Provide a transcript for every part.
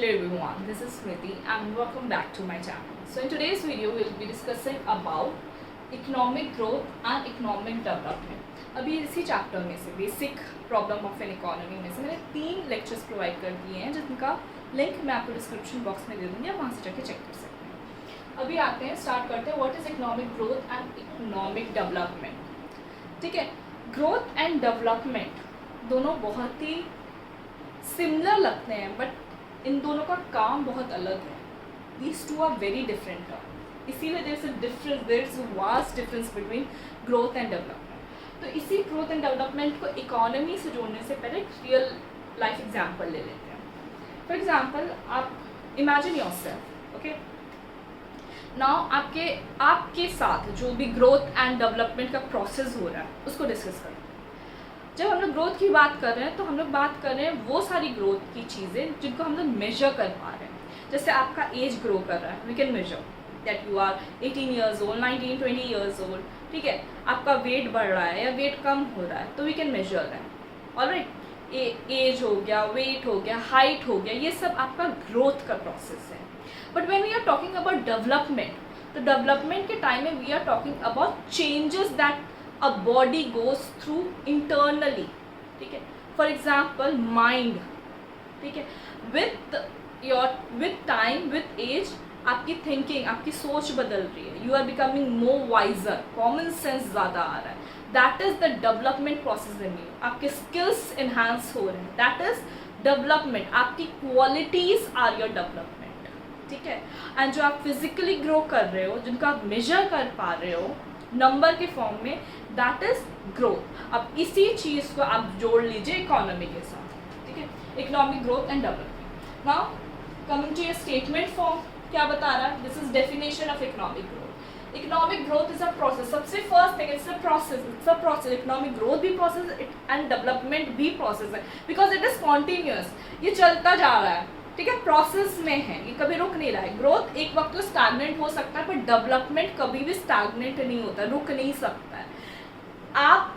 Hello everyone, this is Smriti and welcome back to my channel. So in today's video we will be discussing about economic growth and economic development. अभी इसी chapter में से basic problem of an economy में से मैंने 3 lectures provide कर दिए हैं जिनका लिंक मैं आपको डिस्क्रिप्शन बॉक्स में दे दूँगी, आप वहाँ से जाके चेक कर सकते हैं. अभी आते हैं, स्टार्ट करते हैं what is economic growth and economic development. ठीक है, ग्रोथ एंड डेवलपमेंट दोनों बहुत ही सिमिलर लगते हैं बट इन दोनों का काम बहुत अलग है. These two are very different term, इसीलिए there is a vast difference between growth and development. तो इसी ग्रोथ एंड डेवलपमेंट को इकोनॉमी से जोड़ने से पहले एक रियल लाइफ एग्जांपल ले लेते हैं. फॉर एग्जांपल, आप इमेजिन योरसेल्फ, ओके, नाउ आपके साथ जो भी ग्रोथ एंड डेवलपमेंट का प्रोसेस हो रहा है उसको डिस्कस करते हैं. जब हम लोग ग्रोथ की बात कर रहे हैं तो हम लोग बात कर रहे हैं वो सारी ग्रोथ की चीज़ें जिनको हम लोग मेजर कर पा रहे हैं. जैसे आपका एज ग्रो कर रहा है, we can measure that you are 18 years old, 19, 20 years old. ठीक है, आपका वेट बढ़ रहा है या वेट कम हो रहा है तो we can measure that. Alright, age हो गया, वेट हो गया, हाइट हो गया, ये सब आपका ग्रोथ का प्रोसेस है. But when we are talking about development, तो डेवलपमेंट के टाइम में we are talking about changes that a body goes through internally. ठीक है, for example mind. ठीक है, with time, with age, आपकी थिंकिंग, आपकी सोच बदल रही है, you are becoming more wiser, common sense ज़्यादा आ रहा है. That is the development process in you. आपके स्किल्स इन्हांस हो रहे हैं, दैट इज़ डेवलपमेंट. आपकी क्वालिटीज़ आर योर डेवलपमेंट. ठीक है, एंड जो आप फिजिकली ग्रो कर रहे हो, जिनको आप मेजर कर पा रहे हो नंबर के फॉर्म में, दैट इज ग्रोथ. अब इसी चीज़ को आप जोड़ लीजिए इकोनॉमी के साथ. ठीक है, economic growth and development. Now coming to your statement form, क्या बता रहा है? This is definition of economic growth. Economic growth is a process. सबसे first thing, it's a process. Economic growth भी प्रोसेस एंड डेवलपमेंट भी process है, because it is continuous. ये चलता जा रहा है. ठीक है, प्रोसेस में है, ये कभी रुक नहीं रहा है. ग्रोथ एक वक्त तो स्टैग्नेंट हो सकता है, पर डेवलपमेंट कभी भी स्टैग्नेंट नहीं होता, रुक नहीं सकता है. आप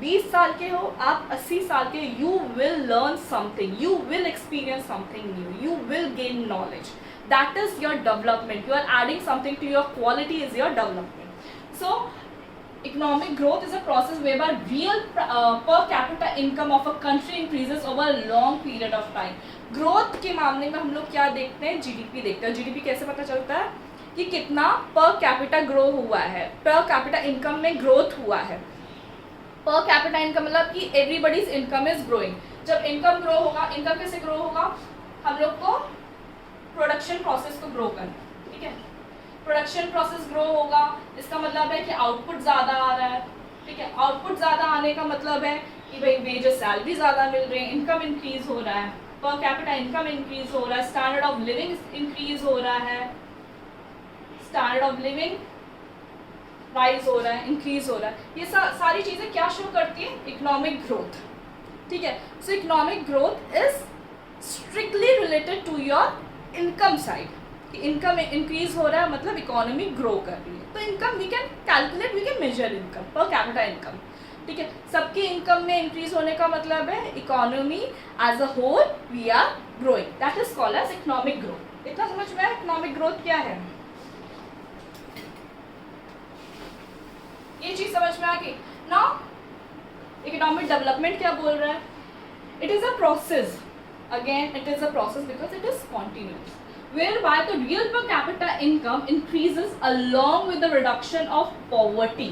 20 साल के हो, आप 80 साल के, you will learn something, you will experience something new, you will gain knowledge. That is your development. You are adding something to your quality, is your development. So economic growth is a process whereby real per capita income of a country increases over a long period of time. Growth के मामले में हम लोग क्या देखते हैं? GDP देखते हैं. जीडीपी कैसे पता चलता है कि कितना पर कैपिटा ग्रो हुआ है, पर कैपिटा इनकम में ग्रोथ हुआ है. पर कैपिटा इनकम मतलब कि एवरीबडीज इनकम इज ग्रोइंग. जब इनकम ग्रो होगा, इनकम कैसे ग्रो होगा? हम लोग को प्रोडक्शन प्रोसेस को ग्रो करना. ठीक है, प्रोडक्शन प्रोसेस ग्रो होगा, इसका मतलब है कि आउटपुट ज़्यादा आ रहा है. ठीक है, आउटपुट ज़्यादा आने का मतलब है कि भाई वेजेस, सैलरी ज़्यादा मिल रही है, इनकम इंक्रीज हो रहा है, पर कैपिटा इनकम इंक्रीज हो रहा है, स्टैंडर्ड ऑफ लिविंग इंक्रीज हो रहा है, स्टैंडर्ड ऑफ लिविंग राइज हो रहा है, इंक्रीज हो रहा है. ये सारी चीज़ें क्या शो करती है? Economic growth. ठीक है, so economic growth is strictly related to your income side. कि इनकम इंक्रीज हो रहा है मतलब इकोनॉमी ग्रो कर रही है. तो income we can calculate, we can measure income, per capita income. ठीक है, सबकी इनकम में इंक्रीज होने का मतलब है economy as a whole we are growing. That is called as economic growth. इतना समझ में आया इकोनॉमिक ग्रोथ क्या है? ये चीज समझ में आ गई. नाउ इकोनॉमिक डेवलपमेंट क्या बोल रहा है? It is a process. Again it is a process because it is continuous, whereby the real per capita income increases along with the reduction of poverty.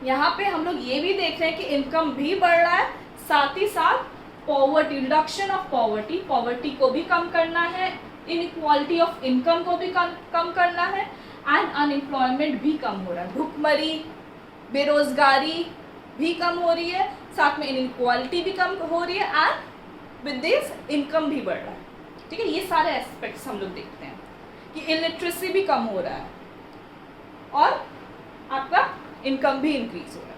यहाँ पे हम लोग ये भी देख रहे हैं कि इनकम भी बढ़ रहा है, साथ ही साथ poverty, reduction of poverty, poverty को भी कम करना है, इनइक्वालिटी ऑफ इनकम को भी कम करना है, एंड अनएम्प्लॉयमेंट भी कम हो रहा है. भुखमरी, बेरोजगारी भी कम हो रही है, साथ में इनइक्वालिटी भी कम हो रही है, एंड विद दिस इनकम भी बढ़ रहा है. ठीक है, ये सारे एस्पेक्ट्स हम लोग देखते हैं कि इलिटरेसी भी कम हो रहा है और आपका इनकम भी इंक्रीज हो रहा है.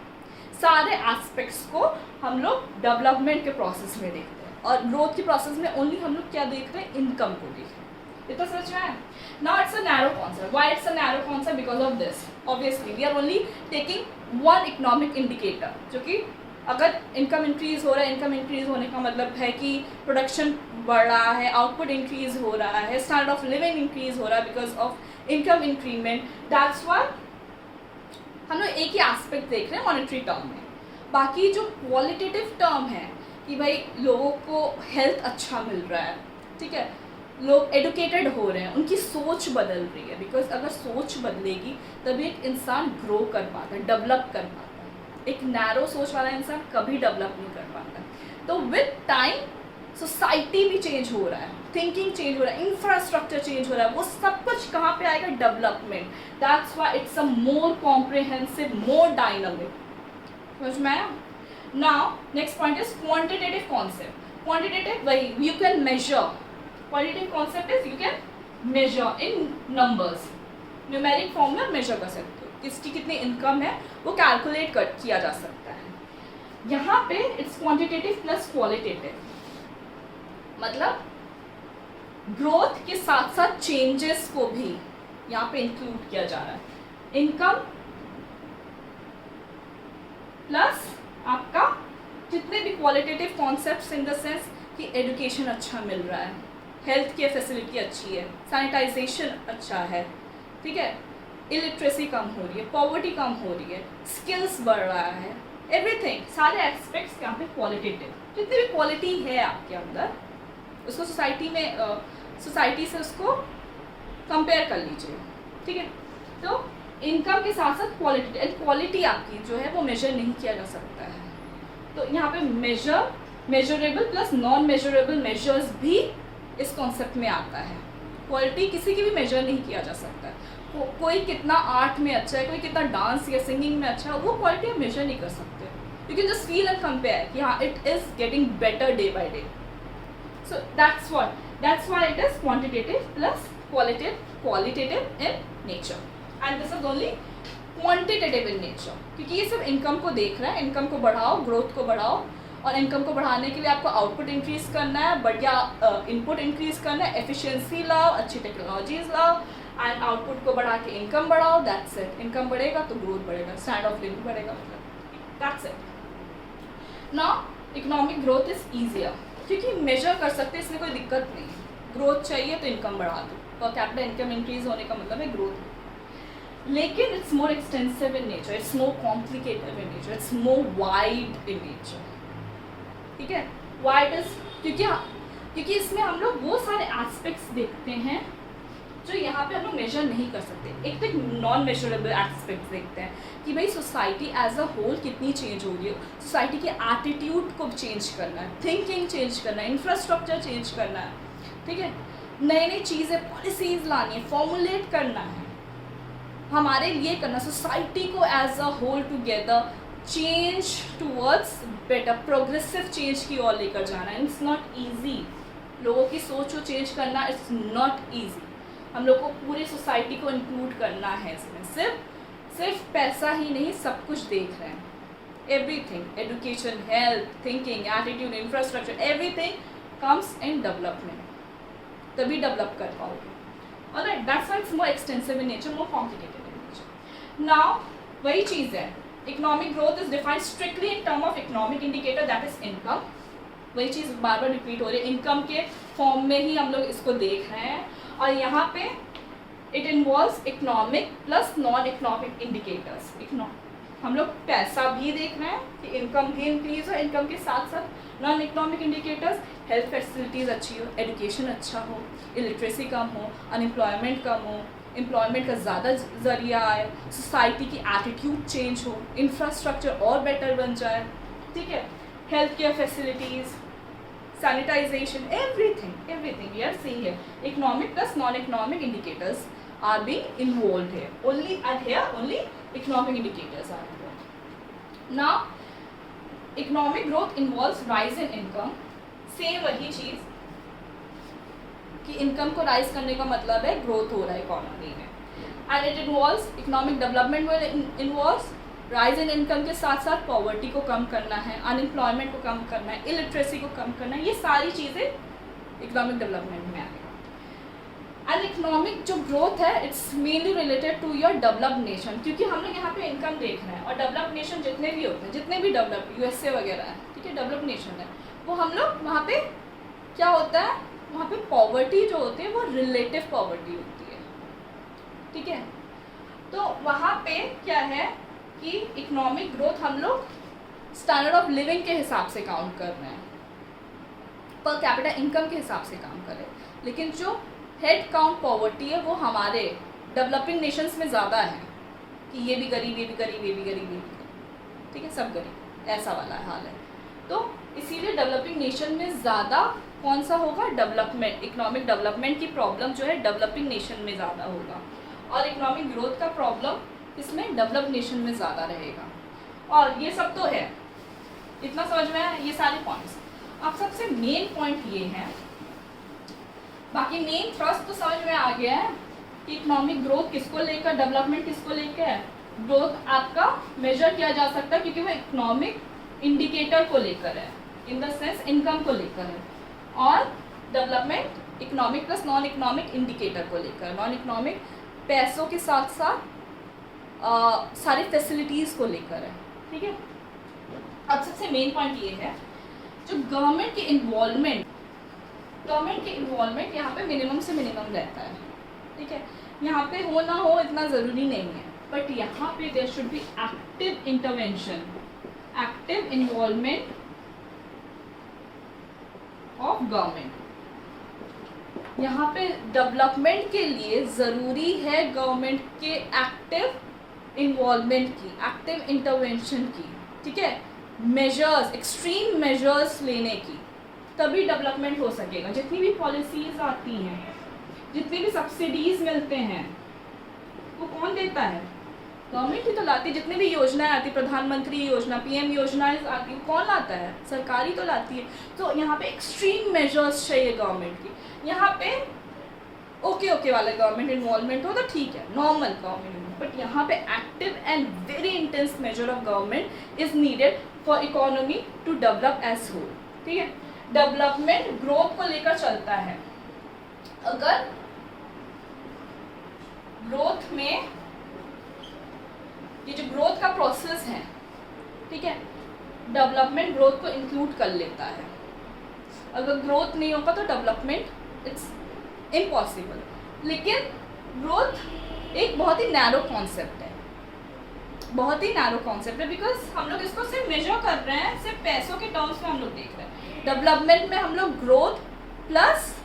सारे एस्पेक्ट्स को हम लोग डेवलपमेंट के प्रोसेस में देखते हैं, और ग्रोथ के प्रोसेस में ओनली हम लोग क्या देख रहे हैं? इनकम को देख रहे हैं. इतना समझ में आया? Now it's a narrow concept. Why it's a narrow concept? Because of this. Obviously we are only taking one economic indicator, जो कि अगर इनकम इंक्रीज़ हो रहा है, इनकम इंक्रीज़ होने का मतलब है कि प्रोडक्शन बढ़ रहा है, आउटपुट इंक्रीज़ हो रहा है, स्टैंडर्ड ऑफ लिविंग इंक्रीज़ हो रहा है because of income increment. That's why हम लोग एक ही एस्पेक्ट देख रहे हैं मॉनेटरी टर्म में। बाकी जो क्वालिटेटिव टर्म है कि भाई लोगों को हेल्थ अच्छा मिल रहा है, ठीक है, लोग एडुकेटेड हो रहे हैं, उनकी सोच बदल रही है, बिकॉज अगर सोच बदलेगी तभी एक इंसान ग्रो कर पाता है, डेवलप कर पाता है। एक नैरो सोच वाला इंसान कभी डेवलप नहीं कर पाता। तो विद टाइम सोसाइटी भी चेंज हो रहा है, थिंकिंग चेंज हो रहा है, इंफ्रास्ट्रक्चर चेंज हो रहा है, वो सब कुछ कहाँ पे आएगा? Development. That's why it's a more comprehensive, more dynamic. समझ में आया? Now next point is quantitative concept. Quantitative वही you can measure, qualitative concept is you can measure in numbers, numeric form में मेजर कर सकते हो, किसकी कितनी इनकम है वो कैलकुलेट किया जा सकता है। यहाँ पे इट्स क्वांटिटेटिव प्लस क्वालिटेटिव, मतलब ग्रोथ के साथ साथ चेंजेस को भी यहाँ पे इंक्लूड किया जा रहा है। इनकम प्लस आपका जितने भी qualitative concepts in the sense कि एजुकेशन अच्छा मिल रहा है, हेल्थ केयर फैसिलिटी अच्छी है, सैनिटाइजेशन अच्छा है, ठीक है, इलिटरेसी कम हो रही है, पॉवर्टी कम हो रही है, स्किल्स बढ़ रहा है, एवरीथिंग, सारे एस्पेक्ट्स यहाँ पे क्वालिटेटिव, जितनी भी क्वालिटी है आपके अंदर उसको सोसाइटी से उसको कंपेयर कर लीजिए, ठीक है। तो इनकम के साथ साथ क्वालिटी, एंड क्वालिटी आपकी जो है वो मेजर नहीं किया जा सकता है। तो यहाँ पे measurable plus non measurable measures भी इस कॉन्सेप्ट में आता है। क्वालिटी किसी की भी मेजर नहीं किया जा सकता। कोई कितना आर्ट में अच्छा है, कोई कितना डांस या सिंगिंग में अच्छा है, वो क्वालिटी आप मेजर नहीं कर सकते। You can just feel and compare कि हाँ it is getting better day by day. So that's why it is quantitative plus qualitative in nature, and this is only quantitative in nature, क्योंकि ये सब income को देख रहा है। Income को बढ़ाओ, ग्रोथ को बढ़ाओ, और इनकम को बढ़ाने के लिए आपको आउटपुट इंक्रीज करना है, बढ़िया इनपुट इंक्रीज करना है, एफिशिएंसी लाओ, अच्छी टेक्नोलॉजीज लाओ, एंड आउटपुट को बढ़ा के इनकम बढ़ाओ। That's it. इनकम बढ़ेगा तो ग्रोथ बढ़ेगा, स्टैंडर्ड ऑफ लिविंग बढ़ेगा, मतलब that's it. Now economic growth is easier, क्योंकि मेजर कर सकते हैं, इसमें कोई दिक्कत नहीं है। ग्रोथ चाहिए तो इनकम बढ़ा दो, पर कैपिटल इनकम इंक्रीज होने का मतलब है ग्रोथ। लेकिन it's more extensive in nature, it's more complicated in nature, it's more wide in nature, ठीक है। वाइड इज क्योंकि इसमें हम लोग वो सारे एस्पेक्ट्स देखते हैं जो यहाँ पे हम लोग मेजर नहीं कर सकते। एक तो नॉन मेजरेबल एस्पेक्ट्स देखते हैं कि भाई सोसाइटी एज अ होल कितनी चेंज हो रही है, सोसाइटी के एटीट्यूड को चेंज करना है, थिंकिंग चेंज करना है, इंफ्रास्ट्रक्चर चेंज करना है, ठीक है, नई नई चीज़ें पॉलिसीज लानी है, फॉर्मुलेट करना है, हमारे लिए करना, सोसाइटी को as a whole together change towards better progressive change की ओर लेकर जाना है। इट्स नॉट ईजी, लोगों की सोच को चेंज करना इट्स नॉट ईजी। हम लोग को पूरी सोसाइटी को इंक्लूड करना है इसमें, सिर्फ पैसा ही नहीं, सब कुछ देख रहे हैं, everything, education, health, thinking, attitude, infrastructure, everything comes in development, तभी डेवलप कर पाओगे। Alright, that's why it's more extensive in nature, more complicated in nature. Now वही चीज़ है, economic growth is defined strictly in term of economic indicator, that is income. वही चीज़ बार बार repeat हो रही है, income के फॉर्म में ही हम लोग इसको देख रहे हैं, और यहाँ पे it involves economic plus non economic indicators. हम लोग पैसा भी देख रहे हैं कि इनकम भी इंक्रीज हो, इनकम के साथ साथ non economic indicators, health facilities अच्छी हो, एजुकेशन अच्छा हो, इलिटरेसी कम हो, अनएम्प्लॉयमेंट कम हो, एम्प्लॉयमेंट का ज़्यादा जरिया आए, सोसाइटी की एटीट्यूड चेंज हो, इंफ्रास्ट्रक्चर और बेटर बन जाए, ठीक है, health care facilities, sanitization, everything we are seeing here. Economic plus non-economic indicators are being involved here. Only economic indicators are involved. Now, economic growth involves rise in income. Same वही चीज़ कि income को rise करने का मतलब है growth हो रहा है इकोनॉमी में, and it involves economic development में इन्वॉल्व्स राइज इन इनकम के साथ साथ पॉवर्टी को कम करना है, अनएम्प्लॉयमेंट को कम करना है, इलिटरेसी को कम करना है, ये सारी चीज़ें इकोनॉमिक डेवलपमेंट में आएगा। एंड इकोनॉमिक जो ग्रोथ है it's mainly related to your developed nation, क्योंकि हम लोग यहाँ पे इनकम देख रहे हैं और डेवलप्ड नेशन जितने भी होते हैं, जितने भी डेवलप USA वगैरह है, ठीक है, डेवलप्ड नेशन है, वो हम लोग वहाँ पे क्या होता है, वहाँ पे पॉवर्टी जो होती है वो रिलेटिव पॉवर्टी होती है, ठीक है। तो वहाँ पे क्या है कि इकोनॉमिक ग्रोथ हम लोग स्टैंडर्ड ऑफ लिविंग के हिसाब से काउंट कर रहे हैं, पर कैपिटा इनकम के हिसाब से काम करें, लेकिन जो हेड काउंट पॉवर्टी है वो हमारे डेवलपिंग नेशंस में ज़्यादा है कि ये भी गरीब, ये भी गरीब, ये भी गरीब, ये भी गरीब, ठीक है, सब गरीब, ऐसा वाला हाल है। तो इसीलिए डेवलपिंग नेशन में ज़्यादा कौन सा होगा, डेवलपमेंट, इकोनॉमिक डेवलपमेंट की प्रॉब्लम जो है डेवलपिंग नेशन में ज़्यादा होगा, और इकोनॉमिक ग्रोथ का प्रॉब्लम इसमें डेवलप्ड नेशन में ज़्यादा रहेगा। और ये सब तो है, इतना समझ में आया, ये सारे पॉइंट्स। अब सबसे मेन पॉइंट ये है, बाकी मेन थ्रस्ट तो समझ में आ गया है कि इकोनॉमिक ग्रोथ किसको लेकर, डेवलपमेंट किसको लेकर है। ग्रोथ आपका मेजर किया जा सकता है क्योंकि वो इकोनॉमिक इंडिकेटर को लेकर है, इन द सेंस इनकम को लेकर है, और development economic plus non economic indicator को लेकर, नॉन इकोनॉमिक पैसों के साथ साथ सारी फैसिलिटीज़ को लेकर है, ठीक है। अब सबसे मेन पॉइंट ये है, जो गवर्नमेंट की इन्वॉल्वमेंट यहाँ पे मिनिमम से मिनिमम रहता है, ठीक है। यहाँ पे हो ना हो इतना ज़रूरी नहीं है, बट यहाँ पे there should be active intervention, active involvement of government. यहाँ पे डेवलपमेंट के लिए ज़रूरी है गवर्नमेंट के एक्टिव इन्वॉल्वमेंट की, एक्टिव इंटरवेंशन की, ठीक है, मेजर्स, एक्सट्रीम मेजर्स लेने की, तभी डेवलपमेंट हो सकेगा। जितनी भी पॉलिसीज़ आती हैं, जितनी भी सब्सिडीज़ मिलते हैं, वो कौन देता है, गवर्नमेंट ही तो लाती है। जितनी भी योजनाएं आती, प्रधानमंत्री योजना, PM योजनाएं आती, कौन लाता है, सरकारी तो लाती है। तो यहाँ पे एक्सट्रीम मेजर्स चाहिए गवर्नमेंट की। यहाँ पे ओके वाला गवर्नमेंट इन्वॉल्वमेंट हो तो ठीक है, नॉर्मल गवर्नमेंट, बट यहाँ पे active and very intense measure of government is needed for economy to develop as whole, ठीक है। डेवलपमेंट ग्रोथ को लेकर चलता है। अगर ग्रोथ में ये जो ग्रोथ का प्रोसेस है, ठीक है, डेवलपमेंट ग्रोथ को इंक्लूड कर लेता है। अगर ग्रोथ नहीं होगा तो डेवलपमेंट इट्स इम्पॉसिबल। लेकिन ग्रोथ एक बहुत ही नैरो कॉन्सेप्ट है, बहुत ही नैरो कॉन्सेप्ट है, बिकॉज हम लोग इसको सिर्फ मेजर कर रहे हैं, सिर्फ पैसों के टर्म्स में हम लोग देख रहे हैं। डेवलपमेंट में हम लोग ग्रोथ प्लस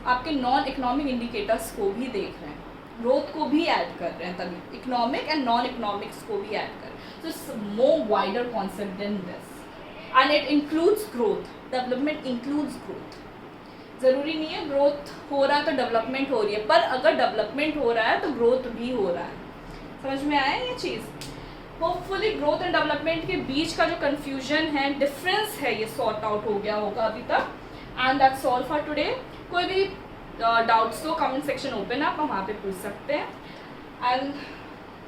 आपके नॉन इकोनॉमिक इंडिकेटर्स को भी देख रहे हैं, ग्रोथ को भी ऐड कर रहे हैं, तभी इकोनॉमिक एंड नॉन इकोनॉमिक्स को भी ऐड कर रहे हैं। So it's more wider concept than this, and it includes growth. Development includes growth. ज़रूरी नहीं है ग्रोथ हो रहा है तो डेवलपमेंट हो रही है, पर अगर डेवलपमेंट हो रहा है तो ग्रोथ भी हो रहा है। समझ में आया ये चीज़। होपफुली ग्रोथ एंड डेवलपमेंट के बीच का जो कन्फ्यूजन है, डिफरेंस है, ये सॉर्ट आउट हो गया होगा अभी तक। And that's all for today. कोई भी डाउट्स तो कमेंट सेक्शन ओपन है, आप वहाँ पे पूछ सकते हैं। And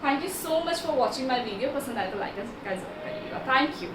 thank you so much for watching my video. पसंद आए तो लाइक एंड सब्सक्राइब करिएगा। Thank you.